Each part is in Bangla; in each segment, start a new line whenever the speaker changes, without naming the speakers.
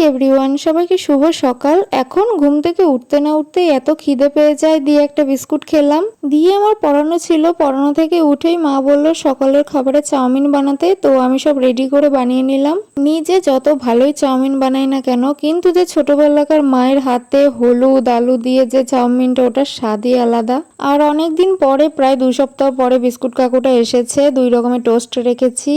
এভরিওয়ান, সবাইকে শুভ সকাল। এখন ঘুম থেকে উঠতে না উঠতে এত খিদে পেয়ে যায়, দিয়ে একটা বিস্কুট খেলাম। দিয়ে আমার পড়ানো ছিল, পড়ানো থেকে উঠেই মা বললো সকালের খাবারে চাউমিন বানাতে, তো আমি সব রেডি করে বানিয়ে নিলাম। নিজে যত ভালোই চাউমিন বানাই না কেন, কিন্তু যে ছোটবেলাকার মায়ের হাতে হলুদ আলু দিয়ে যে চাউমিনটা, ওটার স্বাদই আলাদা। আর অনেকদিন পরে, প্রায় 2 সপ্তাহ পরে বিস্কুট কাকুটা এসেছে, 2 রকমের টোস্ট রেখেছি।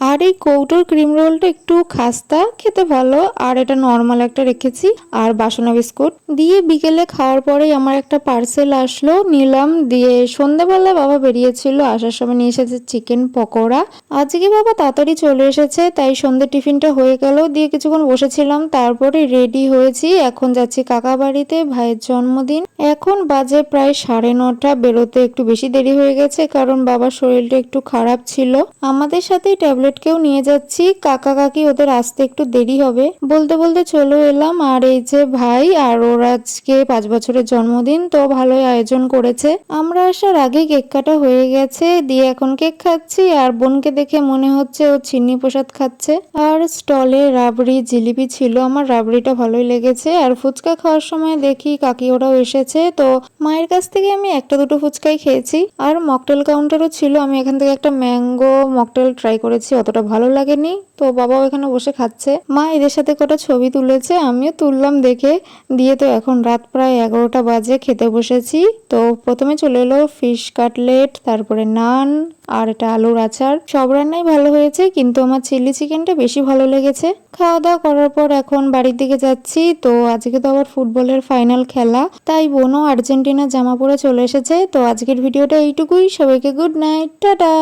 আর এই কৌটোর ক্রিম রোলটা একটু খাস্তা, খেতে ভালো। আর এটা নর্মাল একটা রেখেছি, আর বাসনা বিস্কুট দিয়ে বিকেলে খাওয়ার পরেই আমার একটা পার্সেল আসলো, নিলাম। দিয়ে সন্ধ্যাবেলা বাবা বেরিয়েছিল, আসার সময় নিয়ে এসেছে চিকেন পকোড়া। আজকে বাবা তাড়াতাড়ি চলে এসেছে, তাই সন্ধ্যে টিফিনটা হয়ে গেল। দিয়ে কিছুক্ষণ বসেছিলাম, তারপরে রেডি হয়েছি, এখন যাচ্ছি কাকা বাড়িতে, ভাইয়ের জন্মদিন। এখন বাজে প্রায় 9:30, বেরোতে একটু বেশি দেরি হয়ে গেছে, কারণ বাবার শরীরটা একটু খারাপ ছিল। আমাদের সাথেই ট্যাবলেটকেও নিয়ে যাচ্ছি, কাকা কাকি ওদের আসতে একটু দেরি হবে। বলতে বলতে চলে এলাম। আর এই যে ভাই, আর ওর আজকে 5 বছরের জন্মদিন, তো ভালোই আয়োজন করেছে। আমরা আসার আগে কেক কাটা হয়ে গেছে, দিয়ে এখন কেক খাচ্ছি। আর বোনকে দেখে মনে হচ্ছে ও চিনি প্রসাদ খাচ্ছে। আর স্টলে রাবড়ি জিলিপি ছিল, আমার রাবড়িটা ভালোই লেগেছে। আর ফুচকা খাওয়ার সময় দেখি কাকি ওরাও এসেছে, তো মায়ের কাছ থেকে আমি একটা দুটো ফুচকাই খেয়েছি। আর মকটেল কাউন্টারও ছিল, আমি এখান থেকে একটা ম্যাঙ্গো মকটেল ট্রাই করেছি, অতটা ভালো লাগেনি। তো বাবাও এখানে বসে খাচ্ছে, মা এদের সাথে কটা ছবি তুলেছে, আমিও তুললাম দেখে। দিয়ে তো এখন রাত প্রায় 11টা বাজে, খেতে বসেছি। তো প্রথমে চলে এলো ফিশ কাটলেট, তারপরে নান, আর এটা আলুর আচার। সব রান্নাই ভালো হয়েছে, কিন্তু আমার চিলি চিকেনটা বেশি ভালো লেগেছে। খাওয়া দাওয়া করার পর এখন বাড়ির দিকে যাচ্ছি। তো আজকে তো আবার ফুটবলের ফাইনাল খেলা, তাই বোনও আর্জেন্টিনার জামা পরে চলে এসেছে। তো আজকের ভিডিওটা এইটুকুই, সবাইকে গুড নাইট, টাটা।